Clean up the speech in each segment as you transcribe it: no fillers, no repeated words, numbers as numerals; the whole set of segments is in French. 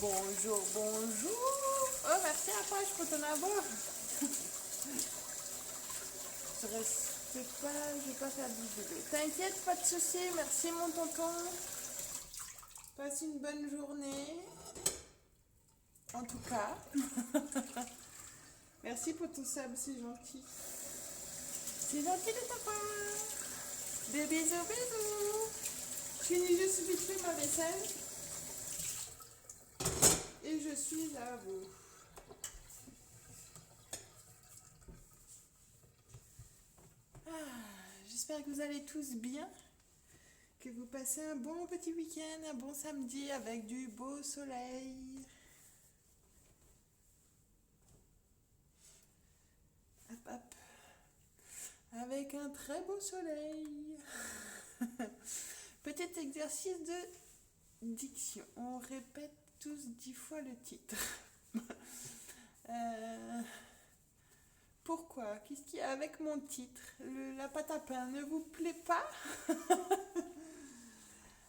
Bonjour, bonjour. Oh, merci à toi, je peux t'en avoir. Je reste pas, je vais pas faire de vidéo. T'inquiète, pas de souci. Merci mon tonton. Passe une bonne journée. En tout cas. Merci pour tout ça, c'est gentil. C'est gentil de ta part. Des bisous, bisous. Je finis juste vite fait ma vaisselle. Et je suis à vous. J'espère que vous allez tous bien, que vous passez un bon petit week-end, un bon samedi avec du beau soleil. Hop, hop. Avec un très beau soleil. Petit exercice de diction. On répète tous 10 fois le titre. Pourquoi? Qu'est-ce qu'il y a avec mon titre? La pâte à pain ne vous plaît pas?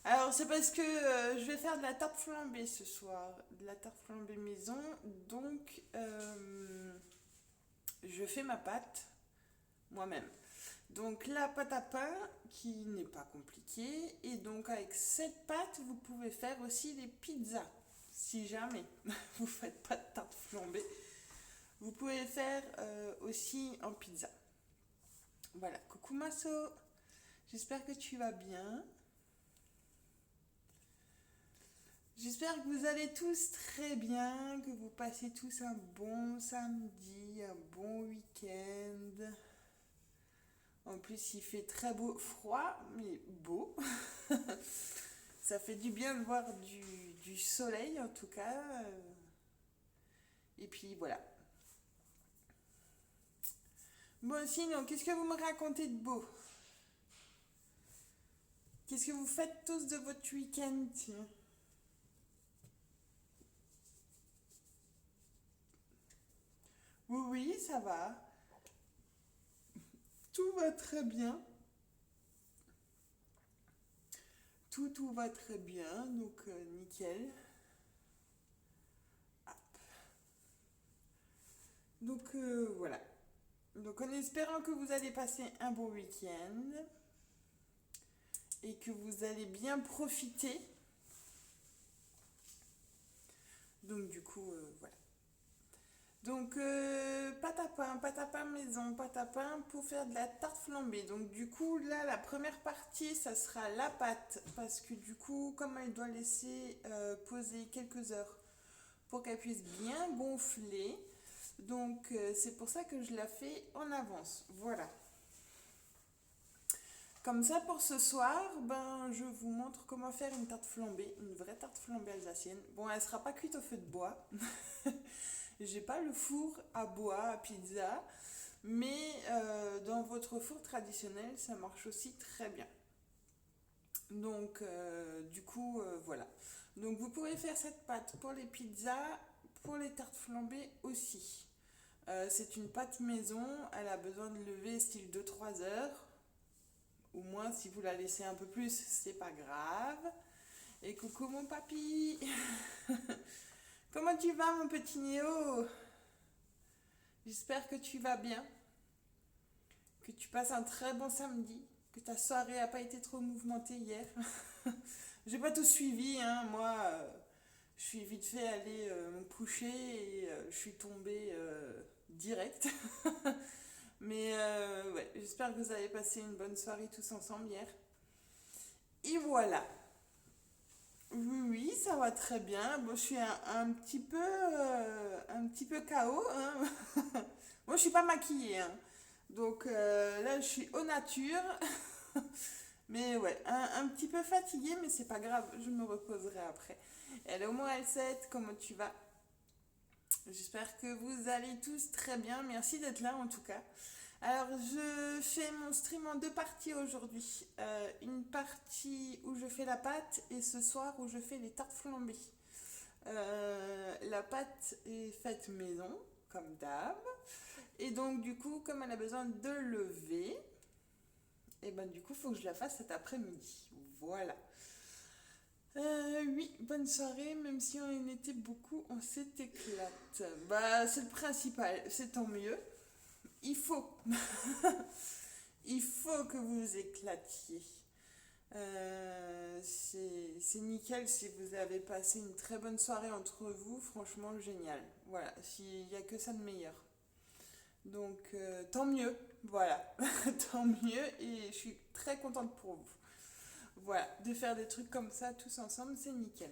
Alors c'est parce que je vais faire de la tarte flambée ce soir, de la tarte flambée maison, donc je fais ma pâte moi-même. Donc la pâte à pain qui n'est pas compliquée, et donc avec cette pâte vous pouvez faire aussi des pizzas. Si jamais vous faites pas de tarte flambée, vous pouvez faire aussi en pizza. Voilà, coucou Masso, j'espère que tu vas bien. J'espère que vous allez tous très bien, que vous passez tous un bon samedi, un bon week-end. En plus, il fait très beau, froid, mais beau. Ça fait du bien de voir du soleil, en tout cas. Et puis, voilà. Bon, sinon, qu'est-ce que vous me racontez de beau? Qu'est-ce que vous faites tous de votre week-end, tiens? Oui, oui, ça va. Tout va très bien. Tout va très bien, donc nickel. Donc voilà. Donc en espérant que vous allez passer un beau week-end et que vous allez bien profiter. Donc du coup, voilà. Donc pâte à pain maison, pâte à pain pour faire de la tarte flambée. Donc du coup là la première partie ça sera la pâte parce que du coup comme elle doit laisser poser quelques heures pour qu'elle puisse bien gonfler. Donc c'est pour ça que je la fais en avance. Voilà. Comme ça pour ce soir, ben je vous montre comment faire une tarte flambée, une vraie tarte flambée alsacienne. Bon, elle sera pas cuite au feu de bois. J'ai pas le four à bois à pizza, mais dans votre four traditionnel, ça marche aussi très bien. Donc du coup voilà. Donc vous pouvez faire cette pâte pour les pizzas, pour les tartes flambées aussi. C'est une pâte maison, elle a besoin de lever style 2-3 heures. Ou moins si vous la laissez un peu plus, c'est pas grave. Et coucou mon papy. Comment tu vas mon petit Néo? J'espère que tu vas bien. Que tu passes un très bon samedi. Que ta soirée a pas été trop mouvementée hier. J'ai pas tout suivi, hein. Moi, je suis vite fait aller me coucher et je suis tombée direct. Mais ouais, j'espère que vous avez passé une bonne soirée tous ensemble hier. Et voilà. Oui, oui, ça va très bien. Bon, je suis un petit peu KO, hein. Moi, je suis pas maquillée, hein. Donc là, je suis au nature. Mais ouais, un petit peu fatiguée, mais c'est pas grave, je me reposerai après. Hello, moi, L7, comment tu vas? J'espère que vous allez tous très bien. Merci d'être là en tout cas. Alors, je fais mon stream en deux parties aujourd'hui. Une partie où je fais la pâte et ce soir où je fais les tartes flambées. La pâte est faite maison, comme d'hab. Et donc, du coup, comme elle a besoin de lever, et ben du coup, il faut que je la fasse cet après-midi. Voilà. Oui, bonne soirée, même si on était beaucoup, on s'éclate. Bah, c'est le principal, c'est tant mieux. Il faut, il faut que vous vous éclatiez. C'est nickel si vous avez passé une très bonne soirée entre vous, franchement génial. Voilà, s'il n'y a que ça de meilleur. Donc tant mieux, voilà, tant mieux et je suis très contente pour vous. Voilà, de faire des trucs comme ça tous ensemble, c'est nickel.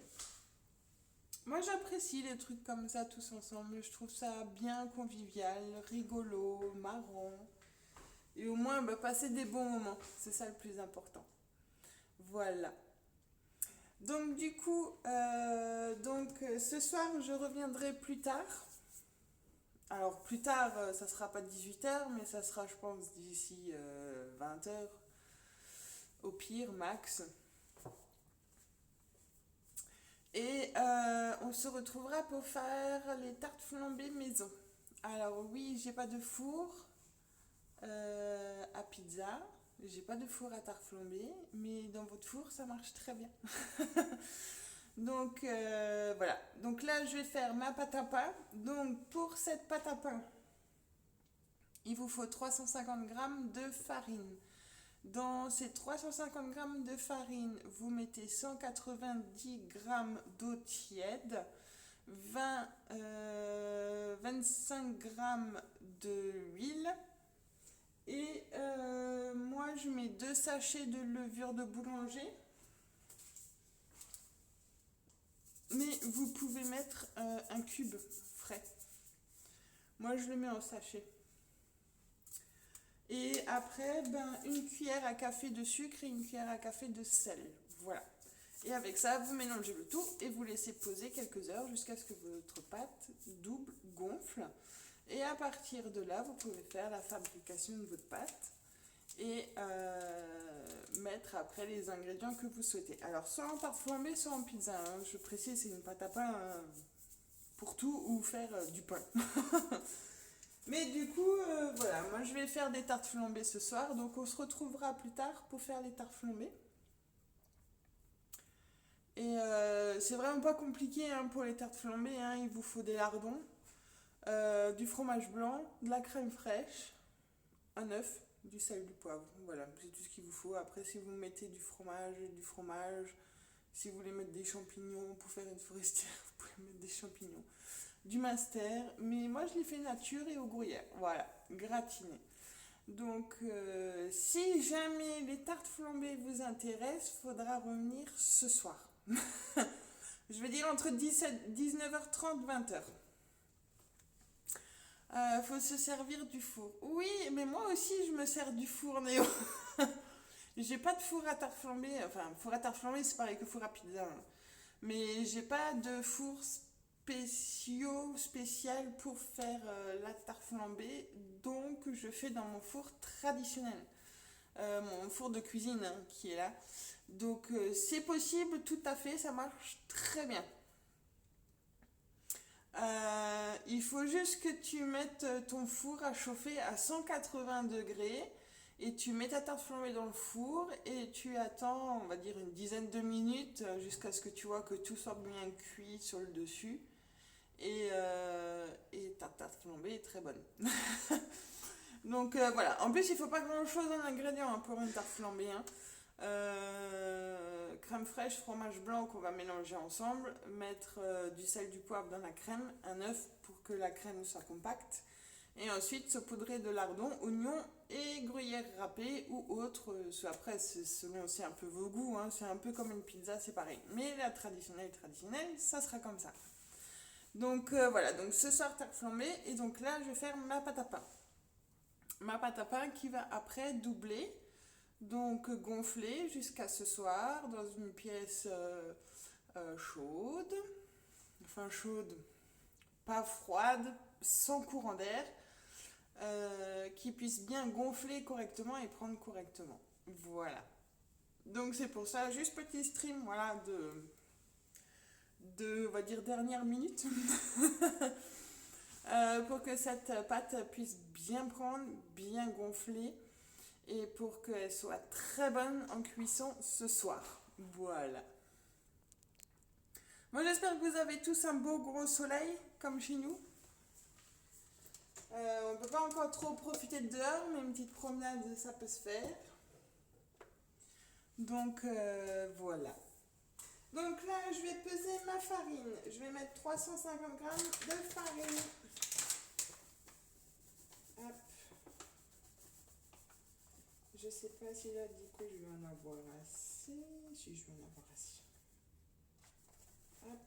Moi j'apprécie les trucs comme ça tous ensemble, je trouve ça bien convivial, rigolo, marrant. Et au moins bah, passer des bons moments, c'est ça le plus important. Voilà. Donc du coup, ce soir je reviendrai plus tard. Alors plus tard, ça sera pas 18h, mais ça sera je pense d'ici 20h, au pire, max. Et on se retrouvera pour faire les tartes flambées maison. Alors oui, j'ai pas de four à pizza, j'ai pas de four à tarte flambée, mais dans votre four ça marche très bien. Donc voilà. Donc là je vais faire ma pâte à pain. Donc pour cette pâte à pain, il vous faut 350 grammes de farine. Dans ces 350 grammes de farine, vous mettez 190 grammes d'eau tiède, 25 grammes d'huile et moi je mets 2 sachets de levure de boulanger. Mais vous pouvez mettre un cube frais. Moi je le mets en sachet. Et après, ben, une cuillère à café de sucre et une cuillère à café de sel. Voilà. Et avec ça, vous mélangez le tout et vous laissez poser quelques heures jusqu'à ce que votre pâte double gonfle. Et à partir de là, vous pouvez faire la fabrication de votre pâte et mettre après les ingrédients que vous souhaitez. Alors, soit en tarte flambée, soit en pizza. Hein. Je précise, c'est une pâte à pain pour tout ou faire du pain. Mais du coup, voilà, moi je vais faire des tartes flambées ce soir, donc on se retrouvera plus tard pour faire les tartes flambées. Et c'est vraiment pas compliqué hein, pour les tartes flambées, hein. Il vous faut des lardons, du fromage blanc, de la crème fraîche, un œuf, du sel, du poivre. Voilà, c'est tout ce qu'il vous faut. Après, si vous mettez du fromage, si vous voulez mettre des champignons pour faire une forestière, vous pouvez mettre des champignons. Du master, mais moi je l'ai fait nature et au gruyère, voilà, gratiné. Donc si jamais les tartes flambées vous intéressent, faudra revenir ce soir. Je veux dire entre 19h30 20h. Faut se servir du four. Oui, mais moi aussi je me sers du four Néo. J'ai pas de four à tarte flambée, enfin four à tarte flambée c'est pareil que four à pizza. Hein. Mais j'ai pas de four spécial pour faire la tarte flambée, donc je fais dans mon four traditionnel, mon four de cuisine hein, qui est là. Donc c'est possible, tout à fait, ça marche très bien. Il faut juste que tu mettes ton four à chauffer à 180 degrés et tu mets ta tarte flambée dans le four et tu attends, on va dire une dizaine de minutes jusqu'à ce que tu vois que tout soit bien cuit sur le dessus. Et ta tarte flambée est très bonne. Donc voilà, en plus il ne faut pas grand chose en ingrédients hein, pour une tarte flambée. Hein. Crème fraîche, fromage blanc qu'on va mélanger ensemble, mettre du sel, du poivre dans la crème, un œuf pour que la crème soit compacte, et ensuite saupoudrer de lardons, oignons et gruyère râpée ou autre. Après, c'est selon aussi un peu vos goûts, hein, c'est un peu comme une pizza, c'est pareil. Mais la traditionnelle, ça sera comme ça. Donc voilà, donc ce soir tarte flambée, et donc là je vais faire ma pâte à pain. Ma pâte à pain qui va après doubler. Donc gonfler jusqu'à ce soir dans une pièce chaude, enfin chaude, pas froide, sans courant d'air, qui puisse bien gonfler correctement et prendre correctement. Voilà. Donc c'est pour ça, juste petit stream, voilà, on va dire, dernière minute, pour que cette pâte puisse bien prendre, bien gonfler et pour qu'elle soit très bonne en cuisson ce soir. Voilà. Moi, j'espère que vous avez tous un beau gros soleil, comme chez nous. On ne peut pas encore trop profiter de dehors, mais une petite promenade, ça peut se faire. Donc, voilà. Donc là, je vais peser ma farine. Je vais mettre 350 grammes de farine. Hop. Je sais pas si là, du coup, je vais en avoir assez. Si, je vais en avoir assez. Hop.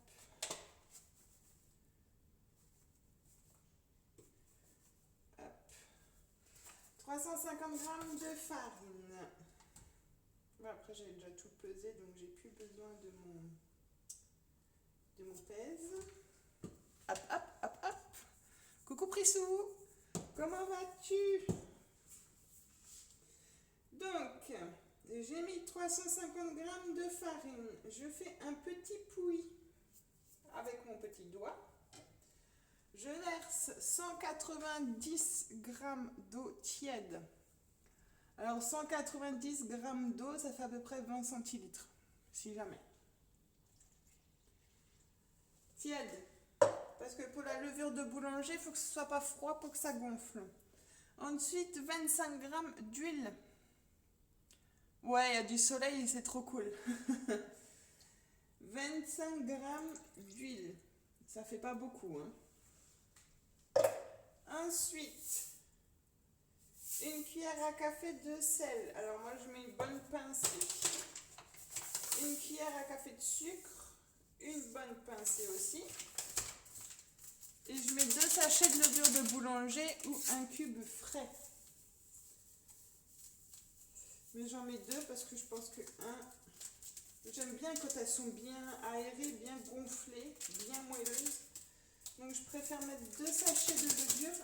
Hop. 350 grammes de farine. Bon, après, j'ai déjà tout pesé, donc j'ai plus besoin de mon pèse. Hop, hop, hop, hop. Coucou Prissou, comment vas-tu? Donc, j'ai mis 350 grammes de farine. Je fais un petit pouilly avec mon petit doigt. Je verse 190 grammes d'eau tiède. Alors 190 grammes d'eau, ça fait à peu près 20 centilitres, si jamais. Tiède. Parce que pour la levure de boulanger, il faut que ce soit pas froid pour que ça gonfle. Ensuite, 25 grammes d'huile. Ouais, il y a du soleil et c'est trop cool. 25 grammes d'huile. Ça fait pas beaucoup, hein. Ensuite, une cuillère à café de sel. Alors moi, je mets une bonne pincée. Une cuillère à café de sucre. Une bonne pincée aussi. Et je mets 2 sachets de levure de boulanger ou un cube frais. Mais j'en mets 2 parce que je pense que j'aime bien quand elles sont bien aérées, bien gonflées, bien moelleuses. Donc je préfère mettre 2 sachets de levure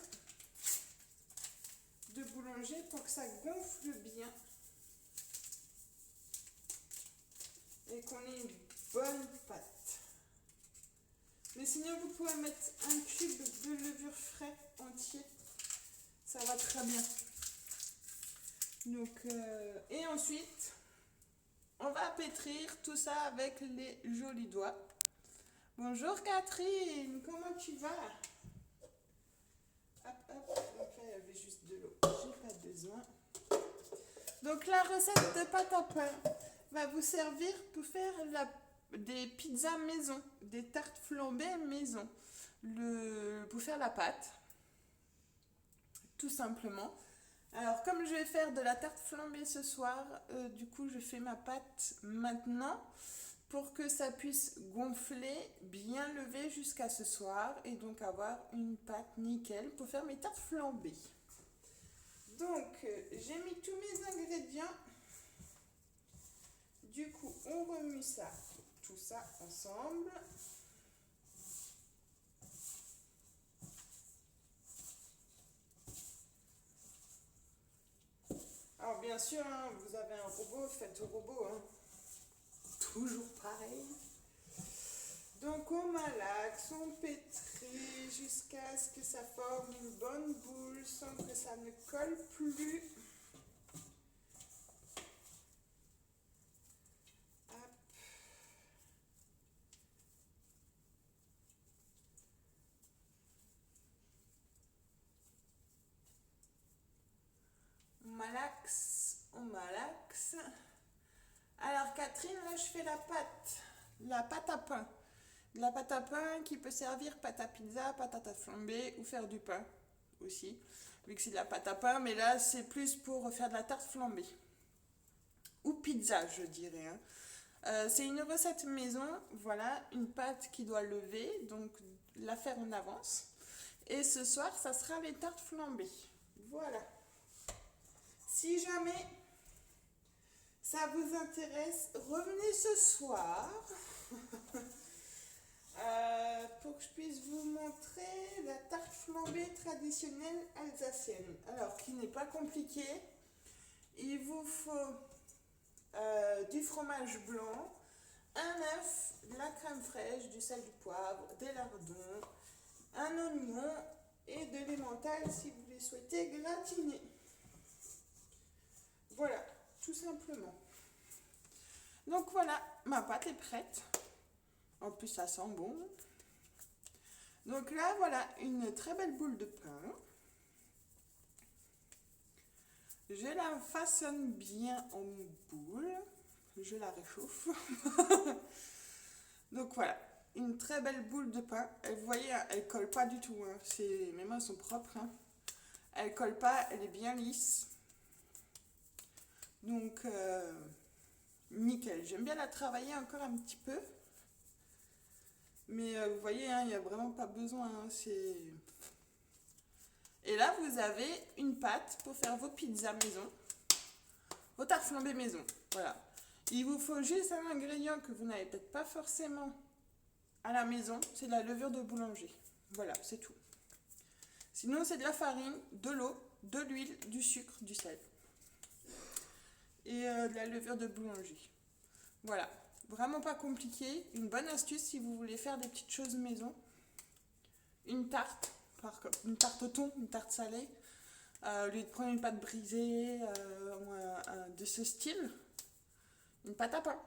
de boulanger pour que ça gonfle bien. Et qu'on ait une bonne pâte. Mais sinon vous pouvez mettre un cube de levure frais entier. Ça va très bien. Donc, et ensuite, on va pétrir tout ça avec les jolis doigts. Bonjour Catherine, comment tu vas? Hop, hop, donc là il y avait juste de l'eau, j'ai pas besoin. Donc la recette de pâte à pain va vous servir pour faire des pizzas maison, des tartes flambées maison. Pour faire la pâte, tout simplement. Alors, comme je vais faire de la tarte flambée ce soir, du coup, je fais ma pâte maintenant pour que ça puisse gonfler, bien lever jusqu'à ce soir et donc avoir une pâte nickel pour faire mes tartes flambées. Donc, j'ai mis tous mes ingrédients. Du coup, on remue ça, tout ça ensemble. Alors bien sûr, hein, vous avez un robot, faites au robot. Hein. Toujours pareil. Donc on malaxe, on pétrit jusqu'à ce que ça forme une bonne boule sans que ça ne colle plus. Hop. On malaxe. Alors Catherine, là je fais la pâte à pain. La pâte à pain qui peut servir pâte à pizza, pâte à flambée ou faire du pain aussi, vu que c'est de la pâte à pain, mais là c'est plus pour faire de la tarte flambée. Ou pizza, je dirais. Hein. C'est une recette maison, voilà, une pâte qui doit lever, donc la faire en avance. Et ce soir, ça sera les tartes flambées. Voilà. Si jamais ça vous intéresse, revenez ce soir pour que je puisse vous montrer la tarte flambée traditionnelle alsacienne. Alors, qui n'est pas compliqué. Il vous faut du fromage blanc, un œuf, de la crème fraîche, du sel, du poivre, des lardons, un oignon et de l'emmental si vous les souhaitez gratiner. Voilà, tout simplement. Donc voilà, ma pâte est prête. En plus, ça sent bon. Donc là, voilà une très belle boule de pain. Je la façonne bien en boule. Je la réchauffe. Donc voilà, une très belle boule de pain. Et vous voyez, elle colle pas du tout. Hein. Mes mains sont propres. Hein. Elle colle pas, elle est bien lisse. Donc, nickel. J'aime bien la travailler encore un petit peu. Mais vous voyez, hein, il n'y a vraiment pas besoin. Hein, et là, vous avez une pâte pour faire vos pizzas maison. Vos tartes flambées maison. Voilà. Il vous faut juste un ingrédient que vous n'avez peut-être pas forcément à la maison. C'est de la levure de boulanger. Voilà, c'est tout. Sinon, c'est de la farine, de l'eau, de l'huile, du sucre, du sel. Et de la levure de boulanger. Voilà. Vraiment pas compliqué. Une bonne astuce si vous voulez faire des petites choses maison. Une tarte au thon, une tarte salée. Au lieu de prendre une pâte brisée de ce style, une pâte à pain.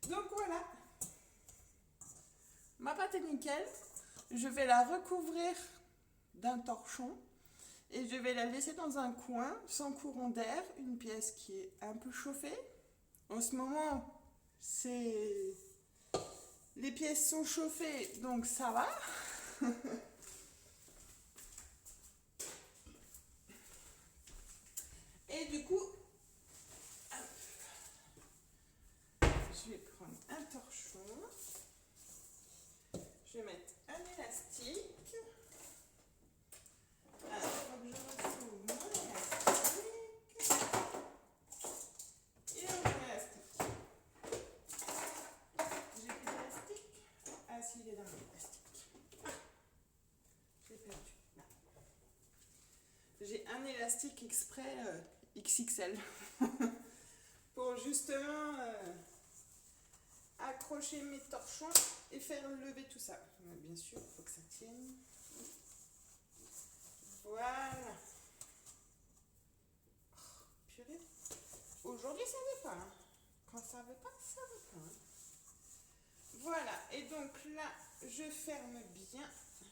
Donc voilà, ma pâte est nickel. Je vais la recouvrir d'un torchon et je vais la laisser dans un coin sans courant d'air, une pièce qui est un peu chauffée. En ce moment, les pièces sont chauffées, donc ça va. Et du coup, je vais prendre un torchon. Je vais mettre un élastique. Alors, il faut que je retrouve mon élastique. Et un élastique. J'ai plus d'élastique. Ah si, il est dans l'élastique. Ah, j'ai perdu. Là. J'ai un élastique exprès XXL pour justement accrocher mes torchons et faire lever tout ça. Mais bien sûr, il faut que ça tienne. Voilà. Oh, purée. Aujourd'hui, ça ne veut pas. Hein. Quand ça ne veut pas, ça ne veut pas. Hein. Voilà. Et donc là, je ferme bien. Il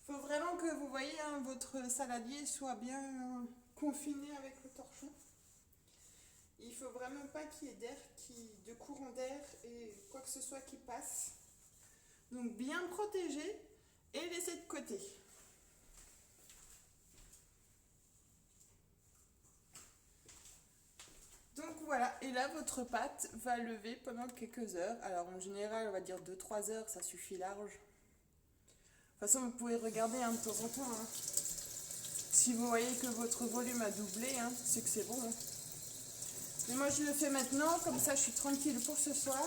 faut vraiment que vous voyez hein, votre saladier soit bien confiné avec le torchon. Il faut vraiment pas qu'il y ait de courant d'air et quoi que ce soit qui passe. Donc bien protéger et laisser de côté. Donc voilà, et là votre pâte va lever pendant quelques heures. Alors en général, on va dire 2-3 heures, ça suffit large. De toute façon, vous pouvez regarder hein, de temps en temps. Hein. Si vous voyez que votre volume a doublé, hein, c'est que c'est bon. Hein. Mais moi je le fais maintenant, comme ça je suis tranquille pour ce soir.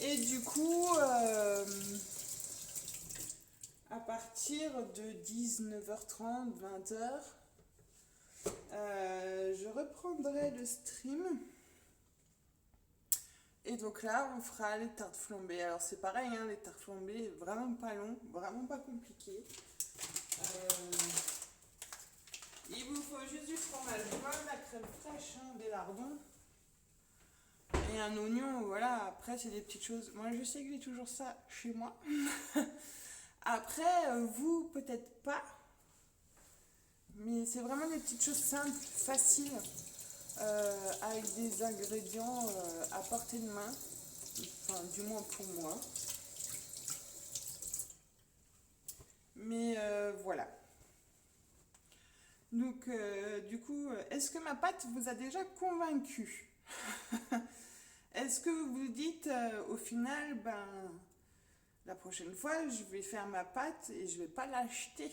Et du coup, à partir de 19h30, 20h, je reprendrai le stream. Et donc là, on fera les tartes flambées. Alors c'est pareil, hein, les tartes flambées, vraiment pas long, vraiment pas compliqué. Il vous faut juste du fromage blanc, de la crème fraîche, hein, des lardons et un oignon. Voilà, après c'est des petites choses. Moi je sais que j'ai toujours ça chez moi. Après, vous peut-être pas. Mais c'est vraiment des petites choses simples, faciles, avec des ingrédients à portée de main. Enfin, du moins pour moi. Mais voilà. Donc, du coup, est-ce que ma pâte vous a déjà convaincu? Est-ce que vous vous dites, au final, la prochaine fois, je vais faire ma pâte et je vais pas l'acheter?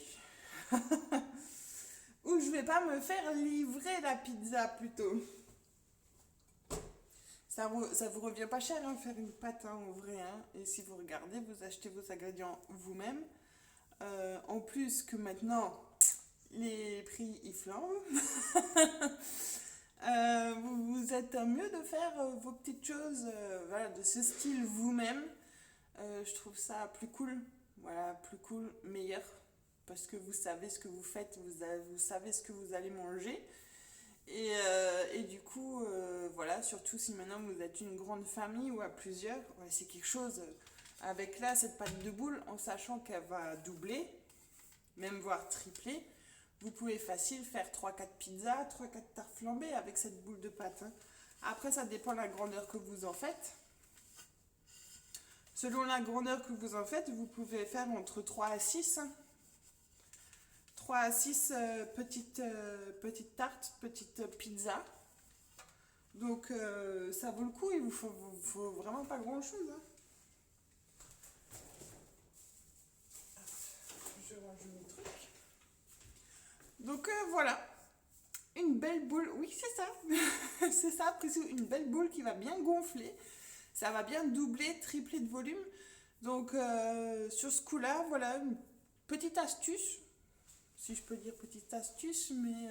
Ou je vais pas me faire livrer la pizza plutôt? Ça vous revient pas cher hein, faire une pâte hein, en vrai. Hein, et si vous regardez, vous achetez vos ingrédients vous-même. En plus que maintenant, les prix ils flambent. Vous êtes mieux de faire vos petites choses voilà, de ce style vous-même. Je trouve ça plus cool. Voilà, plus cool, meilleur. Parce que vous savez ce que vous faites, vous savez ce que vous allez manger. Et du coup, voilà, surtout si maintenant vous êtes une grande famille ou à plusieurs, ouais, c'est quelque chose avec là, cette pâte de boule, en sachant qu'elle va doubler, même voire tripler. Vous pouvez facile faire trois quatre pizzas, trois quatre tartes flambées avec cette boule de pâte, hein. Après, ça dépend de la grandeur que vous en faites. Selon la grandeur que vous en faites, vous pouvez faire entre 3 à 6, hein. 3 à 6 petites tartes, petites pizzas. Donc ça vaut le coup, il vous faut vraiment pas grand chose, hein. Je range mes trucs. Donc voilà, une belle boule, oui c'est ça, c'est ça, Prissou, une belle boule qui va bien gonfler. Ça va bien doubler, tripler de volume. Donc sur ce coup-là, voilà une petite astuce, si je peux dire petite astuce, mais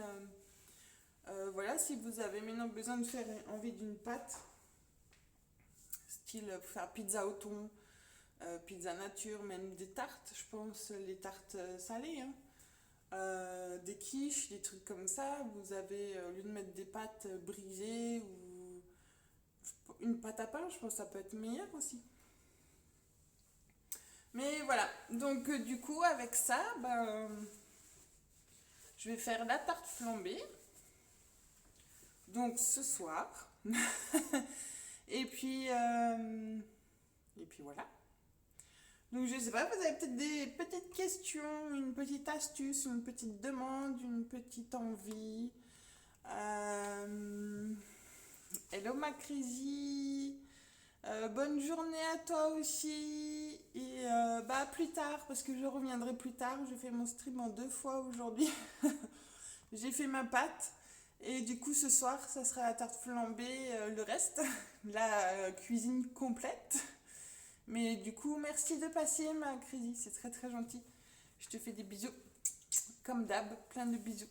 voilà, si vous avez maintenant besoin de faire envie d'une pâte, style faire pizza au thon, pizza nature, même des tartes, je pense, les tartes salées, hein. Des quiches, des trucs comme ça, vous avez, au lieu de mettre des pâtes brisées ou une pâte à pain, je pense que ça peut être meilleur aussi. Mais voilà, donc du coup, avec ça, ben, je vais faire la tarte flambée, donc ce soir. Et puis voilà. Donc je sais pas, vous avez peut-être des petites questions, une petite astuce, une petite demande, une petite envie. Euh, Hello Macrisi, bonne journée à toi aussi. Et bah à plus tard, parce que je reviendrai plus tard. Je fais mon stream en 2 fois aujourd'hui. J'ai fait ma pâte. Et du coup ce soir, ça sera la tarte flambée, le reste, la cuisine complète. Mais du coup, merci de passer, ma Crazy, c'est très très gentil. Je te fais des bisous, comme d'hab, plein de bisous.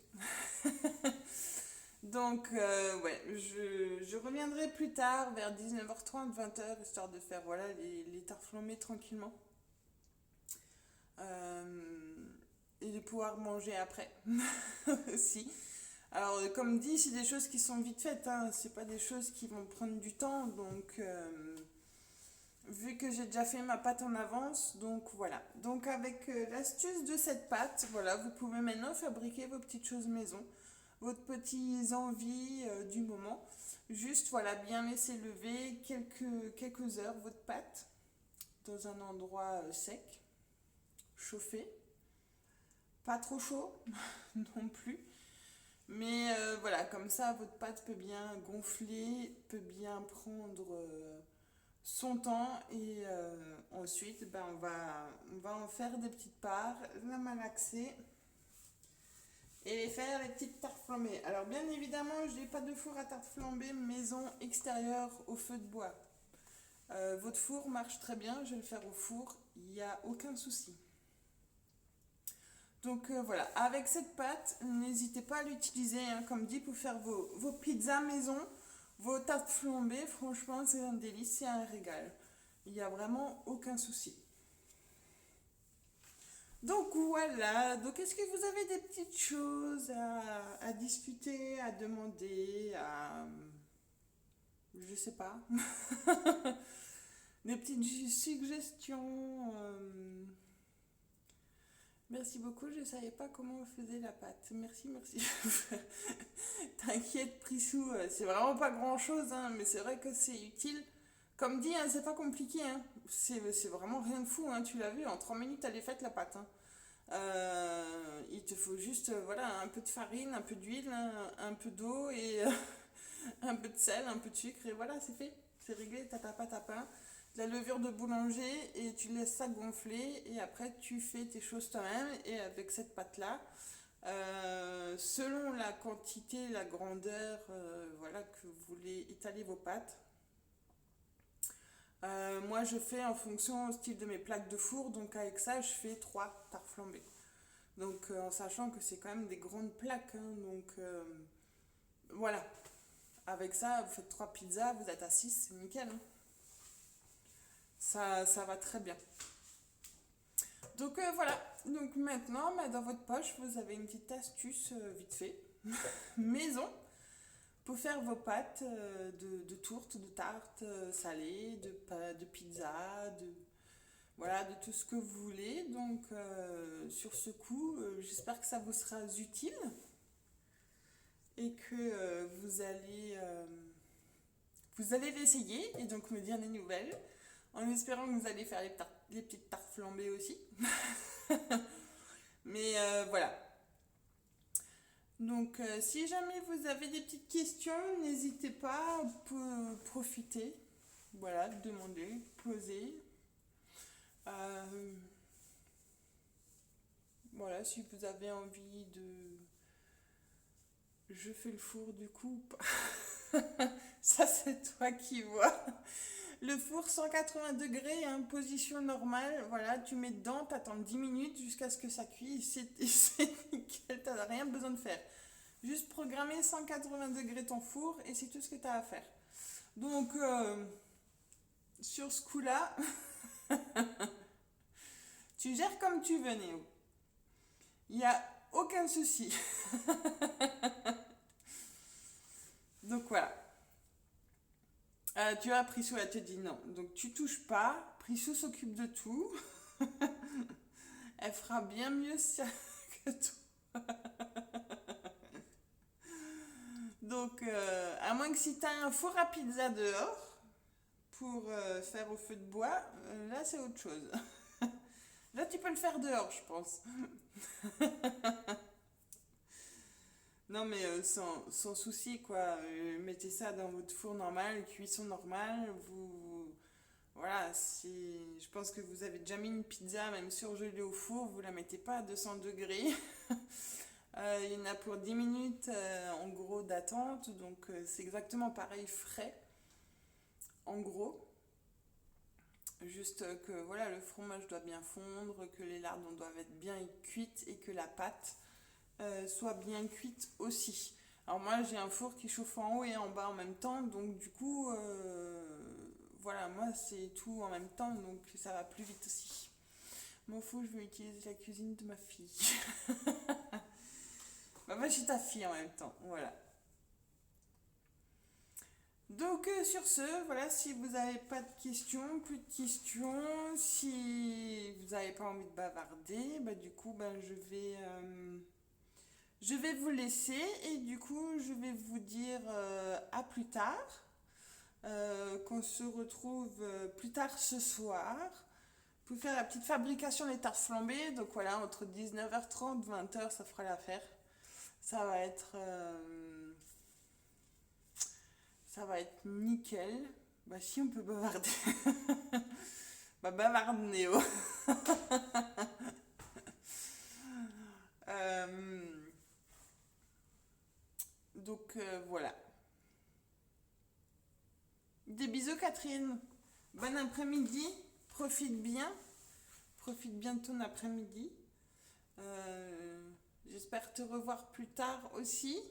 Donc, ouais, je reviendrai plus tard, vers 19h30, 20h, histoire de faire voilà, les tartes flambées tranquillement. Et de pouvoir manger après aussi. Alors, comme dit, c'est des choses qui sont vite faites, hein, c'est pas des choses qui vont prendre du temps, donc vu que j'ai déjà fait ma pâte en avance, donc voilà. Donc avec l'astuce de cette pâte, voilà, vous pouvez maintenant fabriquer vos petites choses maison, vos petites envies du moment. Juste voilà, bien laisser lever quelques heures votre pâte dans un endroit sec, chauffé, pas trop chaud non plus. Mais voilà, comme ça, votre pâte peut bien gonfler, peut bien prendre son temps et ensuite ben, on va en faire des petites parts, la malaxer et les faire les petites tartes flambées. Alors bien évidemment, je n'ai pas de four à tarte flambée maison extérieure au feu de bois. Votre four marche très bien, je vais le faire au four, il n'y a aucun souci. Donc voilà, avec cette pâte, n'hésitez pas à l'utiliser, hein, comme dit, pour faire vos pizzas maison, vos tartes flambées. Franchement, c'est un délice, c'est un régal. Il n'y a vraiment aucun souci. Donc voilà, donc est-ce que vous avez des petites choses à discuter, à demander, je sais pas, des petites suggestions. Merci beaucoup, je ne savais pas comment on faisait la pâte. Merci, merci. T'inquiète, Prissou, c'est vraiment pas grand-chose, hein, mais c'est vrai que c'est utile. Comme dit, hein, c'est pas compliqué, hein. C'est vraiment rien de fou, hein. Tu l'as vu, en 3 minutes, elle est faite la pâte, hein. Il te faut juste voilà, un peu de farine, un peu d'huile, un peu d'eau et un peu de sel, un peu de sucre et voilà, c'est fait. C'est réglé, t'as ta pâte à pain, de la levure de boulanger et tu laisses ça gonfler et après tu fais tes choses toi-même et avec cette pâte-là, selon la quantité, la grandeur voilà, que vous voulez étaler vos pâtes. Moi je fais en fonction au style de mes plaques de four, donc avec ça je fais 3 tartes flambées. Donc en sachant que c'est quand même des grandes plaques, hein, donc voilà. Avec ça, vous faites 3 pizzas, vous êtes à 6, c'est nickel, hein. Ça va très bien. Donc voilà. Donc maintenant, bah, dans votre poche, vous avez une petite astuce vite fait, maison. pour faire vos pâtes de tourte, de tarte salée, de pizza, voilà, de tout ce que vous voulez. Donc, sur ce coup, j'espère que ça vous sera utile et que vous allez l'essayer et donc me dire des nouvelles en espérant que vous allez faire les petites tartes flambées aussi. Mais voilà. Donc, si jamais vous avez des petites questions, n'hésitez pas à profiter. Voilà, demander, poser. Euh, voilà, si vous avez envie de... Je fais le four du coup. Ça, c'est toi qui vois. Le four 180 degrés, hein, position normale. Voilà, tu mets dedans, t'attends 10 minutes jusqu'à ce que ça cuise. C'est nickel, t'as rien besoin de faire. Juste programmer 180 degrés ton four et c'est tout ce que tu as à faire. Donc, sur ce coup-là, tu gères comme tu veux, Néo. Il n'y a aucun souci. Donc voilà. Tu vois, Prissou, elle te dit non. Donc tu touches pas. Prissou s'occupe de tout. Elle fera bien mieux ça que toi. Donc, à moins que si tu as un four à pizza dehors pour faire au feu de bois, là c'est autre chose. Là tu peux le faire dehors, je pense. Non mais sans souci quoi. Mettez ça dans votre four normal, cuisson normale. Voilà, je pense que vous avez déjà mis une pizza même surgelée au four, vous la mettez pas à 200 degrés. Il y en a pour 10 minutes en gros d'attente, donc c'est exactement pareil frais, en gros. Juste que voilà, le fromage doit bien fondre, que les lardons doivent être bien cuites et que la pâte soit bien cuite aussi. Alors moi j'ai un four qui chauffe en haut et en bas en même temps, donc du coup voilà, moi c'est tout en même temps, donc ça va plus vite aussi. M'en fous, je vais utiliser la cuisine de ma fille. Bah moi je suis ta fille en même temps, voilà. Donc sur ce, voilà, si vous n'avez pas de questions, plus de questions, si vous n'avez pas envie de bavarder, bah du coup je vais vous laisser et du coup je vais vous dire à plus tard, qu'on se retrouve plus tard ce soir pour faire la petite fabrication des tartes flambées. Donc voilà, entre 19h30 20h ça fera l'affaire. Ça va être... ça va être nickel. Bah si on peut bavarder. Bah bavarde Néo. Euh, donc voilà. Des bisous Catherine. Bon après-midi. Profite bien. Profite bien de ton après-midi. J'espère te revoir plus tard aussi.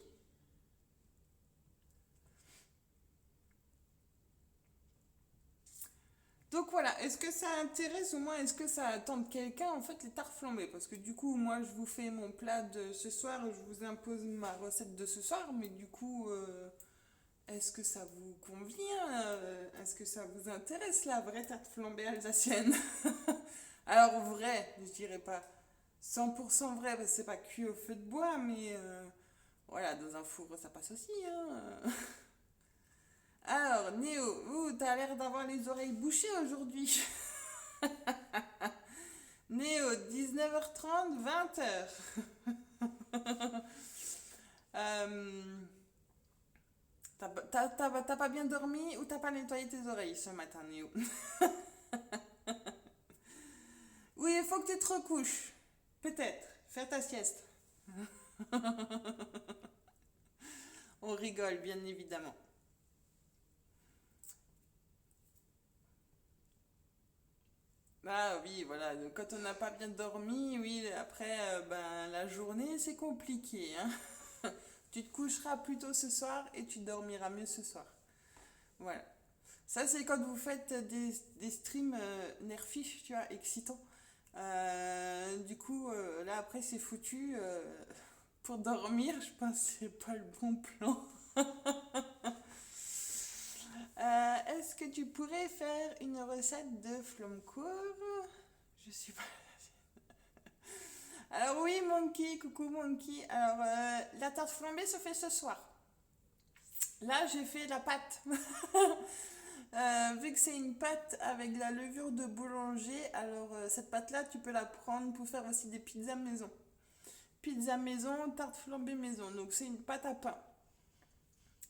Donc voilà, est-ce que ça intéresse au moins, est-ce que ça attend quelqu'un en fait les tartes flambées? Parce que du coup, moi je vous fais mon plat de ce soir, je vous impose ma recette de ce soir, mais du coup, est-ce que ça vous convient? Est-ce que ça vous intéresse la vraie tarte flambée alsacienne? Alors vrai, je dirais pas 100% vrai parce que c'est pas cuit au feu de bois, mais voilà, dans un four ça passe aussi, hein. Alors, Néo, t'as l'air d'avoir les oreilles bouchées aujourd'hui. Néo, 19h30, 20h. Euh, t'as pas bien dormi ou t'as pas nettoyé tes oreilles ce matin, Néo? Oui, il faut que tu te recouches. Peut-être. Faire ta sieste. On rigole, bien évidemment. Ah oui, voilà. Donc, quand on n'a pas bien dormi, oui, après, ben, la journée, c'est compliqué, hein. Tu te coucheras plus tôt ce soir et tu dormiras mieux ce soir. Voilà. Ça, c'est quand vous faites des streams nerfifs, tu vois, excitants. Du coup, là, après, c'est foutu. Pour dormir, je pense que c'est pas le bon plan. Est-ce que tu pourrais faire une recette de flamcourt? Je suis pas. Alors oui, Monkey, coucou Monkey. Alors, la tarte flambée se fait ce soir. Là, j'ai fait la pâte. Vu que c'est une pâte avec de la levure de boulanger, alors cette pâte-là, tu peux la prendre pour faire aussi des pizzas maison. Pizza maison, tarte flambée maison. Donc c'est une pâte à pain.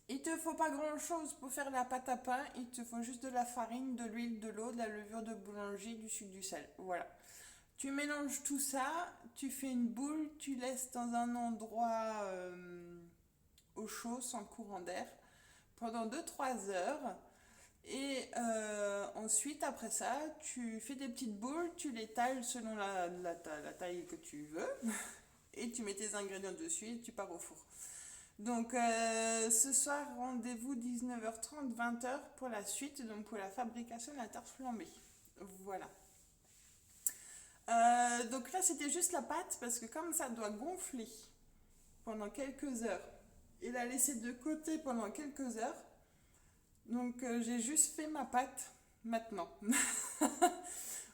Il te faut pas grand-chose pour faire la pâte à pain. Il te faut juste de la farine, de l'huile, de l'eau, de la levure de boulanger, du sucre, du sel. Voilà. Tu mélanges tout ça, tu fais une boule, tu laisses dans un endroit au chaud, sans courant d'air, pendant 2 3 heures. Et ensuite, après ça, tu fais des petites boules, tu les tailles selon la taille que tu veux, et tu mets tes ingrédients dessus et tu pars au four. Donc ce soir, rendez-vous 19h30, 20h pour la suite, donc pour la fabrication de la tarte flambée. Voilà. Donc là, c'était juste la pâte, parce que comme ça doit gonfler pendant quelques heures, et la laisser de côté pendant quelques heures, donc j'ai juste fait ma pâte maintenant.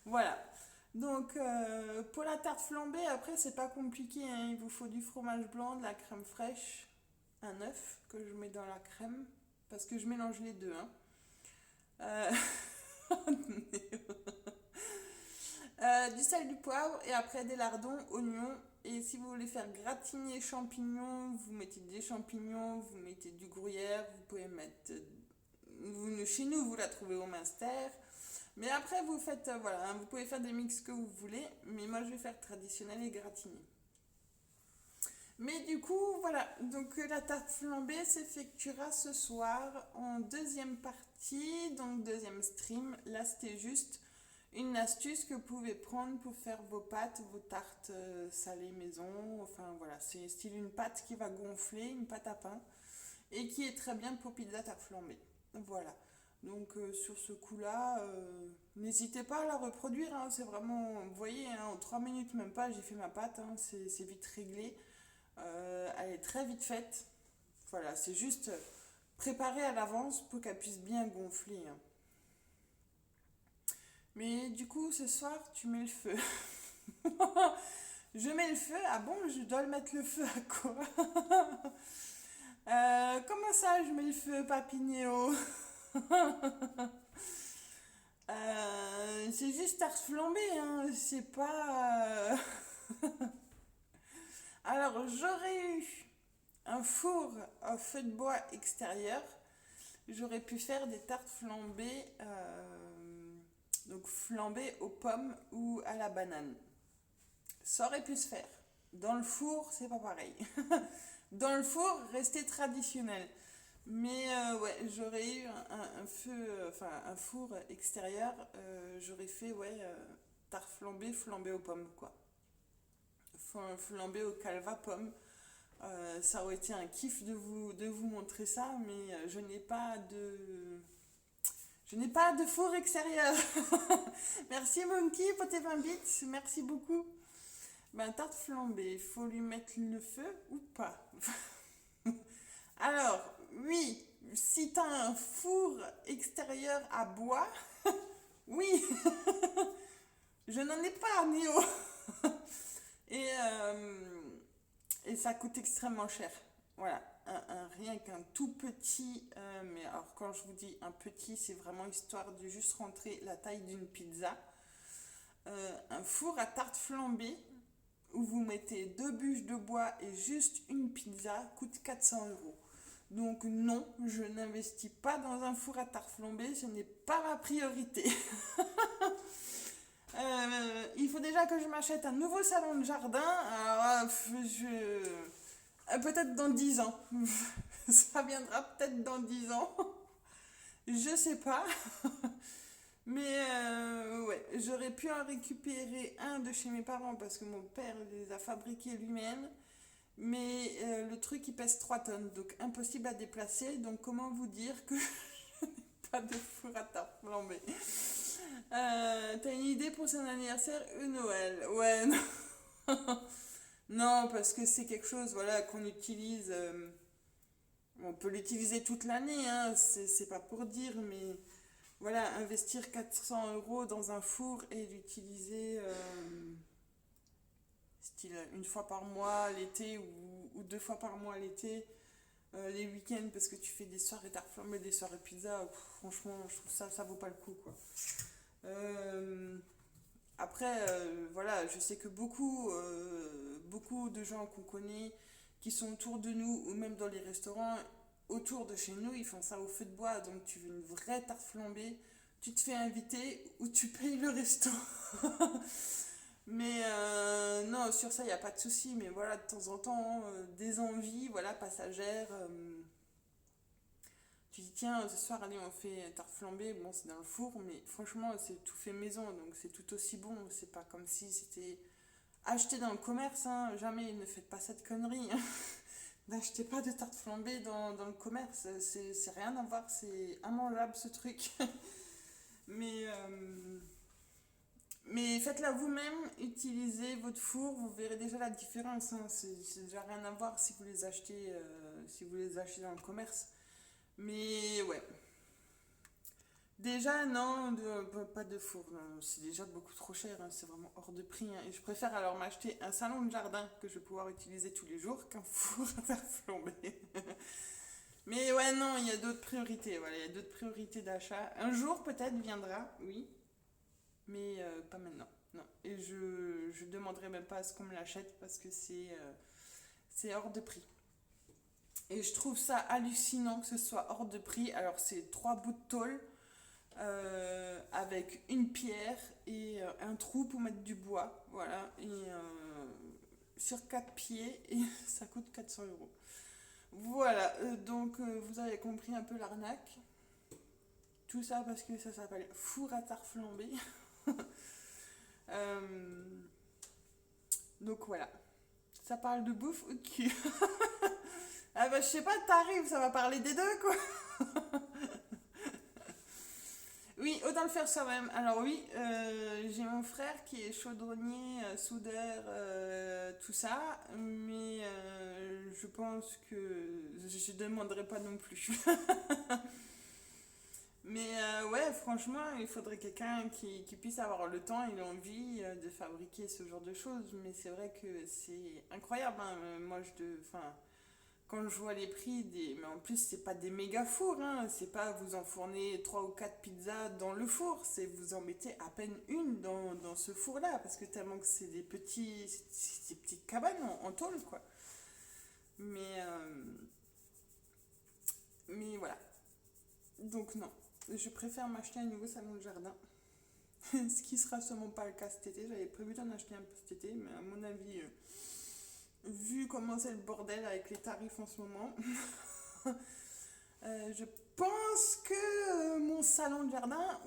Voilà. Donc pour la tarte flambée, après c'est pas compliqué, hein. Il vous faut du fromage blanc, de la crème fraîche, un œuf que je mets dans la crème, parce que je mélange les deux, hein. Euh, du sel, du poivre, et après des lardons, oignons. Et si vous voulez faire gratiner champignons, vous mettez des champignons, vous mettez du gruyère, vous pouvez mettre chez nous, vous la trouvez au Minster. Mais après, vous faites, voilà, hein, vous pouvez faire des mix que vous voulez. Mais moi, je vais faire traditionnel et gratiné. Mais du coup, voilà. Donc, la tarte flambée s'effectuera ce soir en deuxième partie, donc deuxième stream. Là, c'était juste une astuce que vous pouvez prendre pour faire vos pâtes, vos tartes salées maison. Enfin, voilà, c'est style une pâte qui va gonfler, une pâte à pain. Et qui est très bien pour pizza tarte flambée. Voilà. Donc sur ce coup-là, n'hésitez pas à la reproduire, hein. C'est vraiment, vous voyez, hein, en 3 minutes même pas, j'ai fait ma pâte, hein. C'est vite réglé. Elle est très vite faite. Voilà, c'est juste préparer à l'avance pour qu'elle puisse bien gonfler, hein. Mais du coup, ce soir, tu mets le feu. Je mets le feu. Ah bon, je dois le mettre le feu à quoi? Comment ça, je mets le feu, Papinéo? C'est juste tarte flambée, hein. C'est pas. Alors, j'aurais eu un four à feu de bois extérieur. J'aurais pu faire des tartes flambées, donc flambées aux pommes ou à la banane. Ça aurait pu se faire. Dans le four, c'est pas pareil. Dans le four, rester traditionnel. Mais ouais, j'aurais eu un feu, enfin un four extérieur, j'aurais fait, ouais, tarte flambée, flambée aux pommes, quoi. Flambée au calva pomme. Ça aurait été un kiff de vous montrer ça, mais je n'ai pas de four extérieur. Merci Monkey pour tes 20 bits, merci beaucoup. Ben, tarte flambée, il faut lui mettre le feu ou pas? Alors, oui, si t'as un four extérieur à bois, oui, je n'en ai pas, Néo. Et, et ça coûte extrêmement cher. Voilà, rien qu'un tout petit, mais alors quand je vous dis un petit, c'est vraiment histoire de juste rentrer la taille d'une pizza. Un four à tarte flambée, où vous mettez 2 bûches de bois et juste une pizza, coûte 400 €. Donc non, je n'investis pas dans un four à tarte flambée, ce n'est pas ma priorité. Il faut déjà que je m'achète un nouveau salon de jardin. Alors, peut-être dans 10 ans. Ça viendra peut-être dans 10 ans. Je sais pas. Mais ouais, j'aurais pu en récupérer un de chez mes parents parce que mon père les a fabriqués lui-même. Mais le truc il pèse 3 tonnes, donc impossible à déplacer. Donc comment vous dire que je n'ai pas de four à tarte flambée? T'as une idée pour son anniversaire? Noël? Ouais, non. Non, parce que c'est quelque chose, voilà, qu'on utilise On peut l'utiliser toute l'année, hein, c'est pas pour dire, mais voilà, investir 400 € dans un four et l'utiliser style une fois par mois l'été ou deux fois par mois l'été, les week-ends parce que tu fais des soirées tarte flambée, des soirées pizza, franchement, je trouve ça vaut pas le coup, quoi. Euh, Après, voilà, je sais que beaucoup de gens qu'on connaît, qui sont autour de nous, ou même dans les restaurants, autour de chez nous, ils font ça au feu de bois. Donc tu veux une vraie tarte flambée, tu te fais inviter ou tu payes le resto. Mais non, sur ça, il n'y a pas de souci. Mais voilà, de temps en temps, des envies, voilà, passagères. Tu dis, tiens, ce soir, allez, on fait tarte flambée. Bon, c'est dans le four, mais franchement, c'est tout fait maison, donc c'est tout aussi bon. C'est pas comme si c'était acheté dans le commerce, hein. Jamais, ne faites pas cette connerie. N'achetez pas de tarte flambée dans le commerce. C'est rien à voir, c'est immangeable ce truc. mais, euh, mais faites-la vous-même, utilisez votre four, vous verrez déjà la différence, hein. C'est déjà rien à voir si vous les achetez dans le commerce. Mais ouais, déjà, non, pas de four, non, c'est déjà beaucoup trop cher, hein, c'est vraiment hors de prix, hein. Et je préfère alors m'acheter un salon de jardin que je vais pouvoir utiliser tous les jours qu'un four à faire flamber. Mais ouais, non, il y a d'autres priorités, voilà, il y a d'autres priorités d'achat. Un jour peut-être viendra, oui, mais pas maintenant, non. Et je demanderai même pas à ce qu'on me l'achète parce que c'est hors de prix. Et je trouve ça hallucinant que ce soit hors de prix. Alors c'est trois bouts de tôle avec une pierre et un trou pour mettre du bois. Voilà. Et sur quatre pieds et ça coûte 400 €. Voilà. Donc vous avez compris un peu l'arnaque. Tout ça parce que ça s'appelle four à tarte flambée. Euh, donc voilà. Ça parle de bouffe ou de cul. Ah bah je sais pas, t'arrives, ça va parler des deux quoi. Oui, autant le faire soi-même. Alors oui, j'ai mon frère qui est chaudronnier, soudeur, tout ça, mais je pense que je ne demanderai pas non plus. Mais ouais, franchement, il faudrait quelqu'un qui puisse avoir le temps et l'envie de fabriquer ce genre de choses. Mais c'est vrai que c'est incroyable, hein. Moi, enfin, quand je vois les prix des. Mais en plus, c'est pas des méga fours, hein. C'est pas vous enfournez 3 ou 4 pizzas dans le four. C'est vous en mettez à peine une dans ce four-là. Parce que tellement que c'est c'est des petites cabanes en tôle, quoi. Mais, euh, mais voilà. Donc, non. Je préfère m'acheter un nouveau salon de jardin. Ce qui sera sûrement pas le cas cet été. J'avais prévu d'en acheter un peu cet été. Mais à mon avis, vu comment c'est le bordel avec les tarifs en ce moment. Je pense que mon salon de jardin,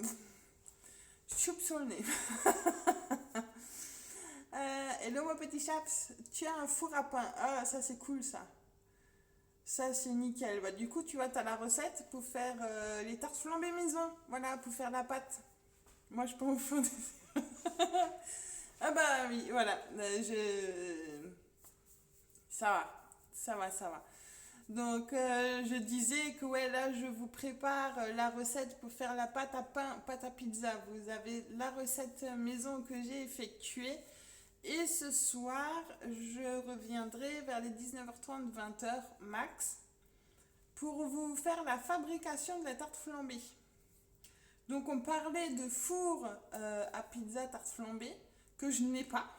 choupe sur le nez. Hello mon petit chaps, tu as un four à pain. Ah, ça c'est cool ça. Ça c'est nickel. Bah, du coup, tu vois, tu as la recette pour faire les tartes flambées maison. Voilà, pour faire la pâte. Moi, je peux en fondre. Ah bah oui, voilà. Ça va, ça va, ça va. Donc, je disais que ouais, là, je vous prépare la recette pour faire la pâte à pain, pâte à pizza. Vous avez la recette maison que j'ai effectuée. Et ce soir, je reviendrai vers les 19h30, 20h max pour vous faire la fabrication de la tarte flambée. Donc, on parlait de four à pizza tarte flambée que je n'ai pas.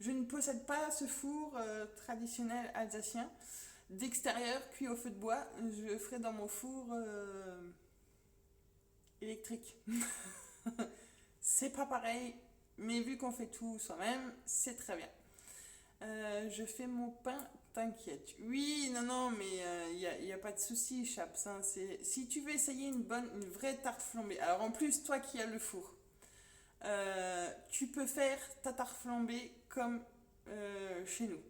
Je ne possède pas ce four traditionnel alsacien. D'extérieur, cuit au feu de bois, je le ferai dans mon four électrique. C'est pas pareil, mais vu qu'on fait tout soi-même, c'est très bien. Je fais mon pain, t'inquiète. Oui, non, non, mais y a pas de souci, Chaps, hein. Si tu veux essayer une vraie tarte flambée, alors en plus, toi qui as le four, tu peux faire ta tarte flambée comme chez nous.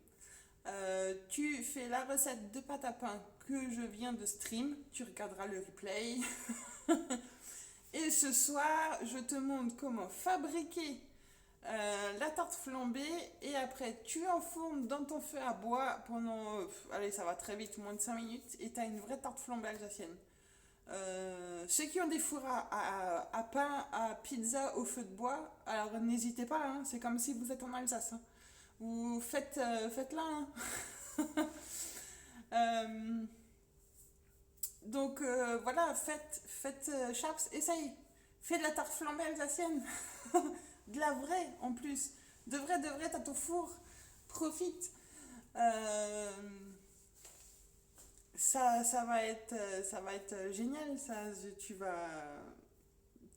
Tu fais la recette de pâte à pain que je viens de stream, tu regarderas le replay. Et ce soir, je te montre comment fabriquer la tarte flambée et après tu enfournes dans ton feu à bois pendant, allez ça va très vite, moins de 5 minutes et t'as une vraie tarte flambée alsacienne. Ceux qui ont des fours à pain, à pizza au feu de bois, alors n'hésitez pas, hein, c'est comme si vous êtes en Alsace. Hein. Vous faites-la. Hein. Euh, voilà, faites Chaps, essaye. Fais de la tarte flambée alsacienne. De la vraie en plus. De vrai, t'as ton four. Profite. Euh, ça va être génial.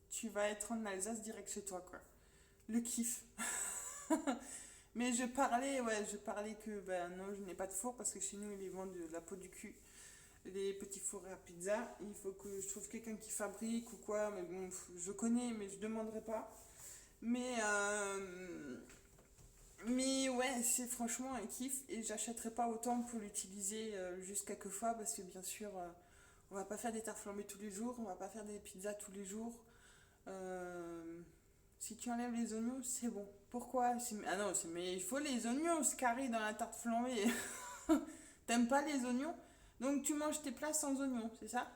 Tu vas être en Alsace direct chez toi, quoi. Le kiff. Mais je parlais que, ben non, je n'ai pas de four parce que chez nous, ils vendent de la peau du cul. Les petits fours à pizza. Il faut que je trouve quelqu'un qui fabrique ou quoi. Mais bon, je connais, mais je demanderai pas. Mais, euh, mais ouais, c'est franchement un kiff et j'achèterai pas autant pour l'utiliser juste quelques fois parce que bien sûr, on va pas faire des tartes flambées tous les jours, on va pas faire des pizzas tous les jours. Euh, Si tu enlèves les oignons, c'est bon. Pourquoi? Ah non, mais il faut les oignons, ce carré dans la tarte flambée. T'aimes pas les oignons? Donc tu manges tes plats sans oignons, c'est ça?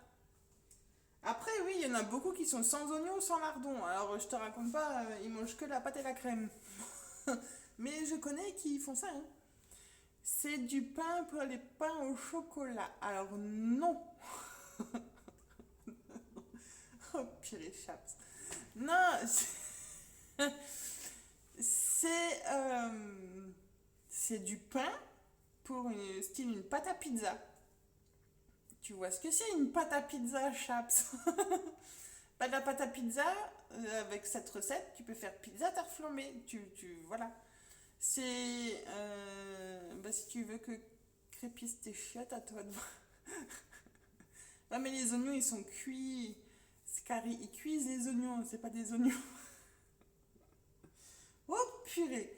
Après, oui, il y en a beaucoup qui sont sans oignons, sans lardons. Alors je te raconte pas, ils mangent que la pâte et la crème. Mais je connais qui font ça. Hein. C'est du pain pour les pains au chocolat. Alors non. Oh purée chaps. Non, c'est c'est du pain pour style une pâte à pizza. Tu vois ce que c'est une pâte à pizza, chaps? Pas de la pâte à pizza, avec cette recette, tu peux faire pizza tarte flambée. Voilà. C'est. Bah, si tu veux que crépissent tes chiottes, à toi de voir. Ouais, mais les oignons, ils sont cuits. C'est carré, ils cuisent les oignons, c'est pas des oignons. Oh purée!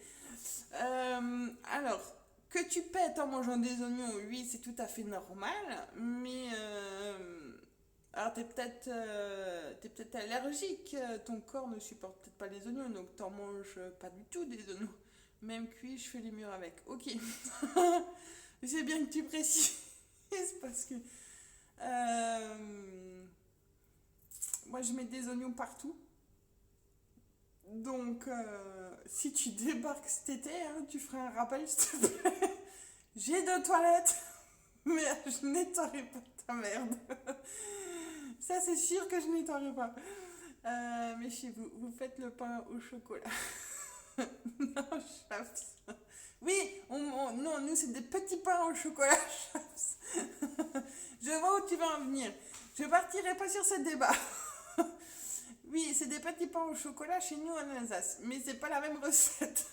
Alors, que tu pètes en mangeant des oignons, oui, c'est tout à fait normal, mais alors t'es peut-être allergique, ton corps ne supporte peut-être pas les oignons, donc t'en manges pas du tout des oignons. Même cuit, je fais les murs avec. Ok, c'est bien que tu précises parce que moi je mets des oignons partout. Donc, si tu débarques cet été, hein, tu feras un rappel, s'il te plaît. J'ai deux toilettes, mais je nettoierai pas ta merde. Ça, c'est sûr que je nettoierai pas. Mais chez vous, vous faites le pain au chocolat. Non, chaps. Oui, non, nous, c'est des petits pains au chocolat, chaps. Je vois où tu vas en venir. Je partirai pas sur ce débat. Oui, c'est des petits pains au chocolat chez nous en Alsace, mais c'est pas la même recette.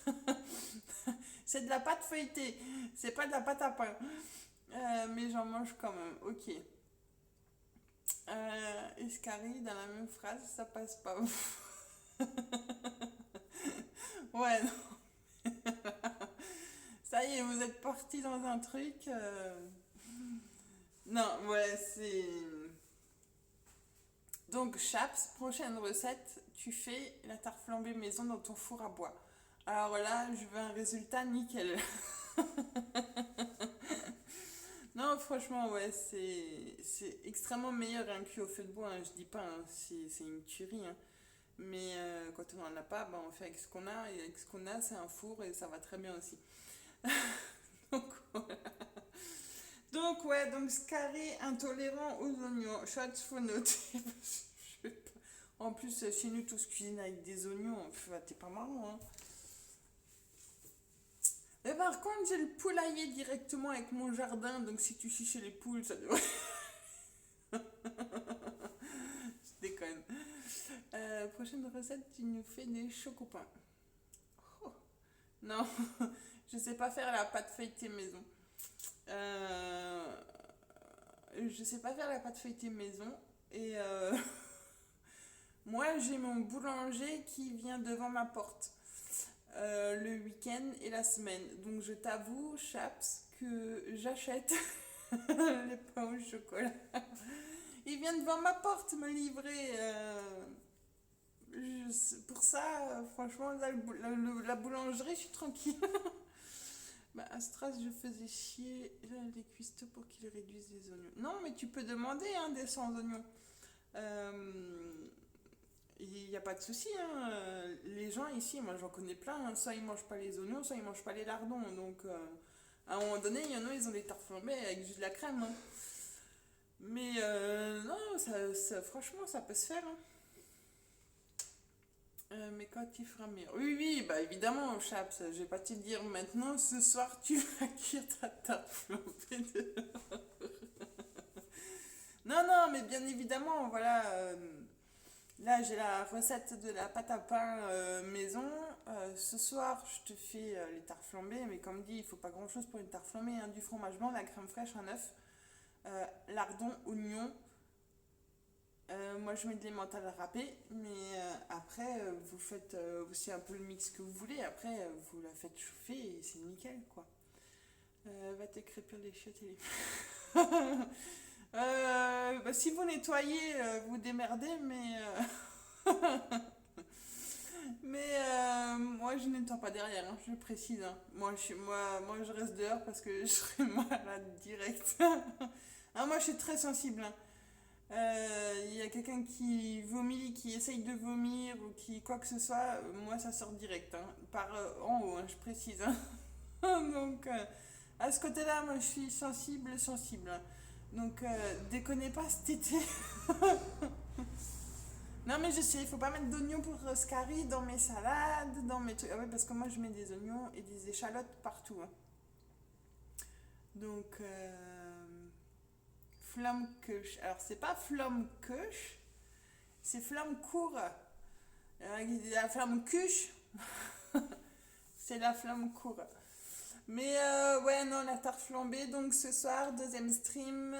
C'est de la pâte feuilletée, c'est pas de la pâte à pain. Mais j'en mange quand même, ok. Escargot dans la même phrase, ça passe pas. Ouais, non. Ça y est, vous êtes parti dans un truc. Non, ouais, c'est. Donc, Chaps, prochaine recette, tu fais la tarte flambée maison dans ton four à bois. Alors là, je veux un résultat nickel. Non, franchement, ouais, c'est extrêmement meilleur un cuit au feu de bois. Hein, je dis pas, hein, c'est une tuerie. Hein. Mais quand on n'en a pas, ben, on fait avec ce qu'on a. Et avec ce qu'on a, c'est un four et ça va très bien aussi. Donc, voilà. Donc, ouais, donc Scarré intolérant aux oignons. Shots, faut noter. En plus, chez nous, tous cuisinent avec des oignons. T'es pas marrant, hein. Mais par contre, j'ai le poulailler directement avec mon jardin. Donc, si tu chies chez les poules, ça devrait. Je déconne. Prochaine recette, tu nous fais des chocopins. Oh. Non, je sais pas faire la pâte feuilletée maison. Euh, je sais pas faire la pâte feuilletée maison. Et moi, j'ai mon boulanger qui vient devant ma porte le week-end et la semaine. Donc, je t'avoue, Chaps, que j'achète les pains au chocolat. Il vient devant ma porte me livrer. Pour ça, franchement, là, la boulangerie, je suis tranquille. Bah, à Stras, je faisais chier les cuistots pour qu'ils réduisent les oignons. Non, mais tu peux demander hein, des sans oignons. Il n'y a pas de souci. Hein. Les gens ici, moi j'en connais plein, hein. Soit ils mangent pas les oignons, soit ils mangent pas les lardons. Donc à un moment donné, il y en a, ils ont des tartes flambées avec juste de la crème. Hein. Mais non, franchement, ça peut se faire. Hein. Mais quand il fera meilleur. Oui, oui, bah évidemment, Chaps, je vais pas te dire maintenant, ce soir tu vas cuire ta tarte flambée de... Non, non, mais bien évidemment, voilà. Là, j'ai la recette de la pâte à pain maison. Ce soir, je te fais les tartes flambées, mais comme dit, il faut pas grand chose pour une tarte flambée. Hein. Du fromage blanc, la crème fraîche, un œuf, lardon, oignon. Moi, je mets de l'emmental râpé, mais après, vous faites aussi un peu le mix que vous voulez. Après, vous la faites chauffer et c'est nickel, quoi. Va te crépir les chiottes et les... bah, si vous nettoyez, vous démerdez, mais moi je nettoie pas derrière, hein, je précise. Hein. Moi, je reste dehors parce que je serais malade direct. Ah, moi je suis très sensible. Hein. Il y a quelqu'un qui vomit, qui essaye de vomir ou qui quoi que ce soit, moi ça sort direct. Hein, par en haut, hein, je précise. Hein. Donc à ce côté-là, moi je suis sensible, sensible. Hein. Donc, déconnez pas cet été. Non, mais je sais, il faut pas mettre d'oignons pour Scary dans mes salades, dans mes trucs. Ah ouais, parce que moi, je mets des oignons et des échalotes partout. Hein. Donc, flamme queuche. Alors, c'est pas flamme queuche, c'est flamme court. La flamme cuche, c'est la flamme court. Mais ouais, non, la tarte flambée. Donc, ce soir, deuxième stream,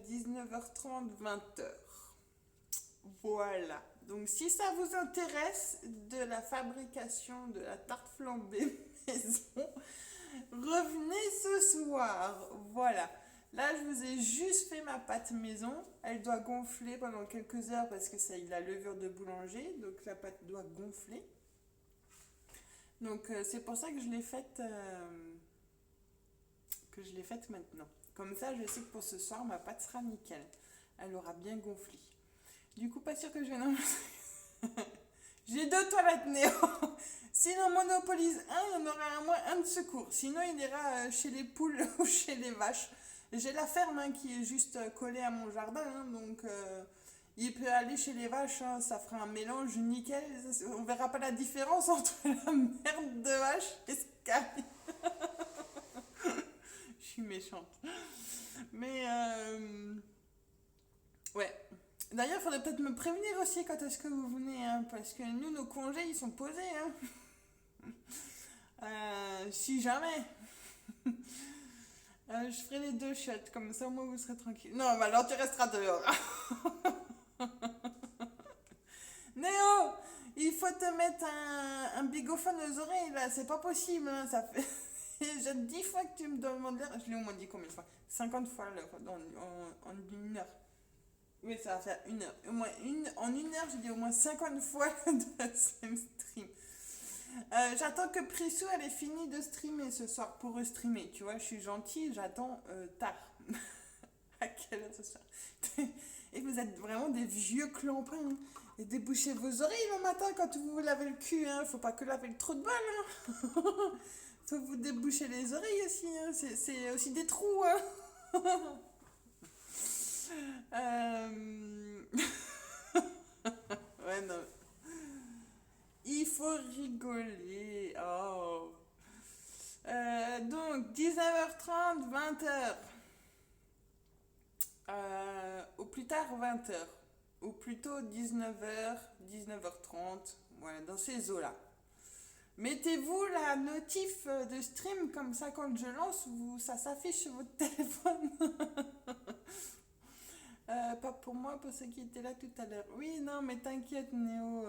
19h30, 20h. Voilà. Donc si ça vous intéresse de la fabrication de la tarte flambée maison, revenez ce soir. Voilà. Là, je vous ai juste fait ma pâte maison. Elle doit gonfler pendant quelques heures parce que c'est la levure de boulanger. Donc la pâte doit gonfler. Donc c'est pour ça que je l'ai faite maintenant. Comme ça, je sais que pour ce soir, ma pâte sera nickel. Elle aura bien gonflé. Du coup, pas sûr que je vais en... J'ai 2 toilettes Néo. S'il en monopolise un, il y en aura au moins un de secours. Sinon, il ira chez les poules ou chez les vaches. J'ai la ferme hein, qui est juste collée à mon jardin. Hein, donc, il peut aller chez les vaches. Hein, ça fera un mélange nickel. On verra pas la différence entre la merde de vache et ce qu'il Je suis méchante. Mais, ouais. D'ailleurs, il faudrait peut-être me prévenir aussi quand est-ce que vous venez, hein, parce que nous, nos congés, ils sont posés. Hein. Si jamais. Je ferai les 2 shots, comme ça au moins vous serez tranquille. Non, bah alors tu resteras dehors. Néo, il faut te mettre un bigophone aux oreilles, là, c'est pas possible. Hein, ça fait déjà 10 fois que tu me demandes l'heure. Je l'ai au moins dit combien de fois 50 fois l'heure en une heure. Oui, ça va faire 1 heure. En 1 heure, j'ai dit au moins 50 fois de deuxième stream. J'attends que Prissou elle ait fini de streamer ce soir pour streamer. Tu vois, je suis gentille, j'attends tard. À quelle heure ce soir? Et vous êtes vraiment des vieux clampins. Hein. Et débouchez vos oreilles le matin quand vous vous lavez le cul. Hein. Faut pas que laver le trou de balle. Hein. Faut vous déboucher les oreilles aussi. Hein. C'est aussi des trous. Hein. Ouais, non. Il faut rigoler. Oh. Donc, 19h30, 20h. Au plus tard, 20h. Ou plutôt 19h, 19h30. Voilà, dans ces eaux-là. Mettez-vous la notif de stream, comme ça, quand je lance, ça s'affiche sur votre téléphone. Pas pour moi, pour ceux qui étaient là tout à l'heure. Oui, non, mais t'inquiète, Néo.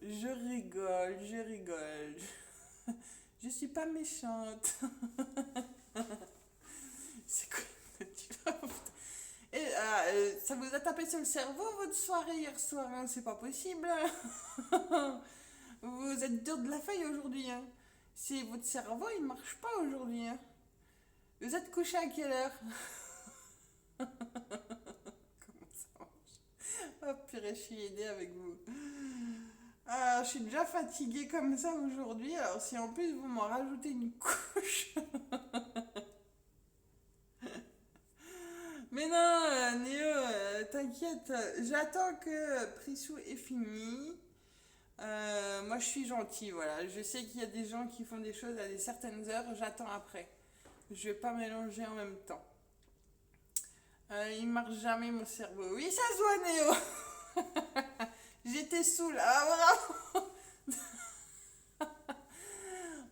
Je rigole, je rigole. Je suis pas méchante. C'est quoi tu vas... Et voilà, ça vous a tapé sur le cerveau votre soirée hier soir, hein, c'est pas possible. Vous êtes dur de la feuille aujourd'hui, hein. C'est votre cerveau, il marche pas aujourd'hui, hein. Vous êtes couché à quelle heure? Comment ça marche? Oh purée, je suis aidée avec vous. Ah, je suis déjà fatiguée comme ça aujourd'hui, alors si en plus vous m'en rajoutez une couche. Mais non, Néo, t'inquiète, j'attends que Prissou ait fini. Moi, je suis gentille, voilà. Je sais qu'il y a des gens qui font des choses à des certaines heures, j'attends après. Je vais pas mélanger en même temps. Il marche jamais mon cerveau. Oui, ça se voit, Néo. J'étais saoule. Ah, voilà.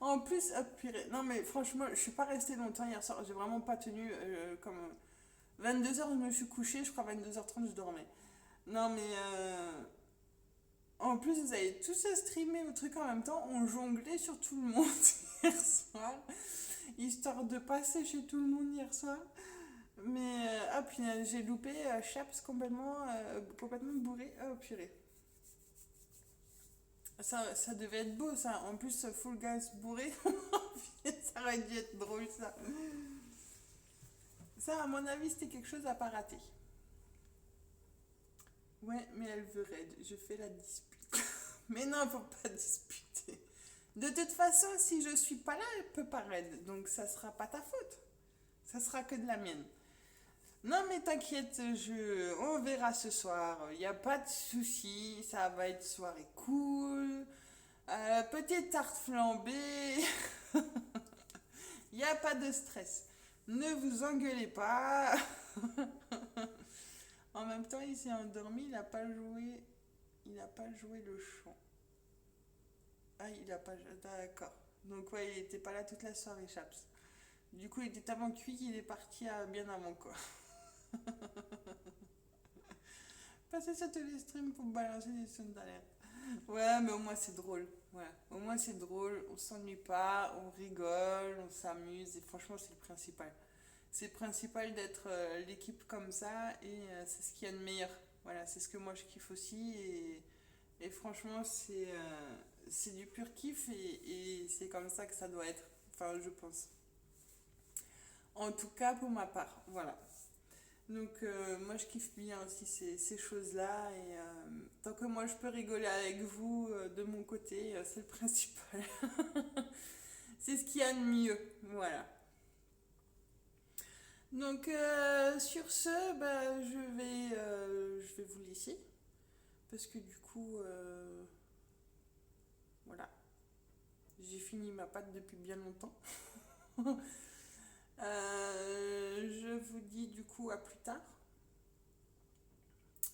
En plus, ah, purée. Non, mais franchement, je suis pas restée longtemps hier soir. J'ai vraiment pas tenu comme 22h, je me suis couchée. Je crois 22h30, je dormais. Non, mais en plus, vous avez tous streamé le truc en même temps. On jonglait sur tout le monde hier soir. Histoire de passer chez tout le monde hier soir. Mais, ah, puis j'ai loupé Chaps complètement bourré. Oh, purée. Ça devait être beau, ça. En plus, full gas bourré. Ça aurait dû être drôle, ça. Ça, à mon avis, c'était quelque chose à pas rater. Ouais, mais elle veut raid. Je fais la dispute. Mais non, faut pas disputer. De toute façon, si je suis pas là, elle peut pas raid. Donc, ça sera pas ta faute. Ça sera que de la mienne. Non, mais t'inquiète, on verra ce soir. Il n'y a pas de souci. Ça va être soirée cool. Petite tarte flambée. Il n'y a pas de stress. Ne vous engueulez pas. En même temps, il s'est endormi. Il n'a pas joué. Il n'a pas joué le chant. Ah, il a pas. D'accord. Donc, ouais, il n'était pas là toute la soirée, Chaps. Du coup, il était tellement cuit qu'il est parti bien avant, quoi. Passer sur tous les streams pour balancer des sons d'alerte. Ouais, mais au moins c'est drôle. Voilà. Au moins c'est drôle, on s'ennuie pas, on rigole, on s'amuse et franchement c'est le principal. C'est le principal d'être l'équipe comme ça et c'est ce qu'il y a de meilleur. Voilà, c'est ce que moi je kiffe aussi et franchement c'est du pur kiff et c'est comme ça que ça doit être. Enfin, je pense. En tout cas pour ma part, voilà. Donc moi je kiffe bien aussi ces choses-là et tant que moi je peux rigoler avec vous de mon côté, c'est le principal. C'est ce qu'il y a de mieux, voilà. Donc sur ce, bah, je vais vous laisser parce que du coup, voilà, j'ai fini ma pâte depuis bien longtemps. Je vous dis du coup à plus tard.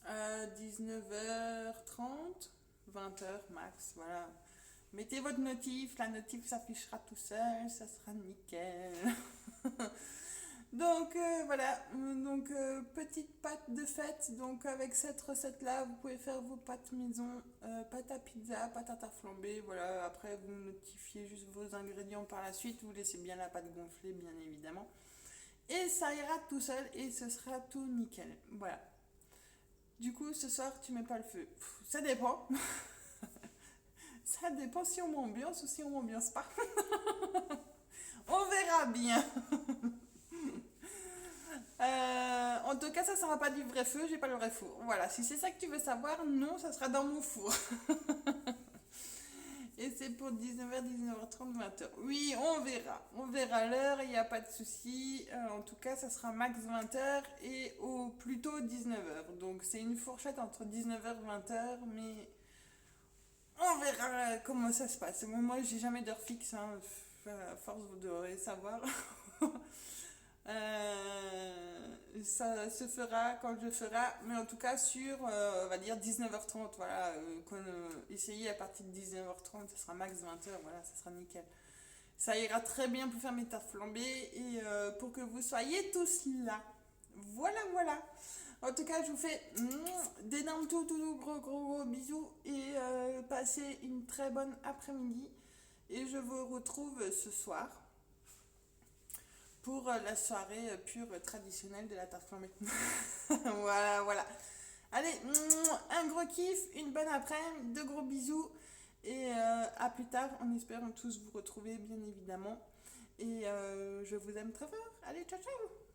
19h30, 20h max, voilà. Mettez votre notif, la notif s'affichera tout seul, ça sera nickel. Donc voilà, donc petite pâte de fête. Donc avec cette recette là, vous pouvez faire vos pâtes maison, pâte à pizza, pâte à tarte flambée. Voilà, après vous notifiez juste vos ingrédients par la suite, vous laissez bien la pâte gonfler bien évidemment. Et ça ira tout seul et ce sera tout nickel. Voilà. Du coup, ce soir, tu mets pas le feu. Ça dépend. Ça dépend si on m'ambiance ou si on m'ambiance pas. On verra bien. En tout cas, ça sera pas du vrai feu, j'ai pas le vrai four. Voilà, si c'est ça que tu veux savoir, non, ça sera dans mon four. Et c'est pour 19h, 19h30, 20h. Oui, on verra. On verra l'heure, il n'y a pas de souci. En tout cas, ça sera max 20h et au plus tôt 19h. Donc c'est une fourchette entre 19h et 20h, mais on verra comment ça se passe. Moi, j'ai jamais d'heure fixe, hein. À force, vous devrez savoir. Ça se fera quand je ferai, mais en tout cas sur, on va dire 19h30, voilà, essayez à partir de 19h30, ça sera max 20h, voilà, ça sera nickel. Ça ira très bien pour faire mes tartes flambées et pour que vous soyez tous là. Voilà, voilà. En tout cas, je vous fais d'énormes gros bisous et passez une très bonne après-midi. Et je vous retrouve ce soir pour la soirée pure traditionnelle de la tarte flambée. Voilà, voilà. Allez, un gros kiff, une bonne après-midi, de gros bisous. Et à plus tard, en espérant tous vous retrouver, bien évidemment. Et je vous aime très fort. Allez, ciao, ciao!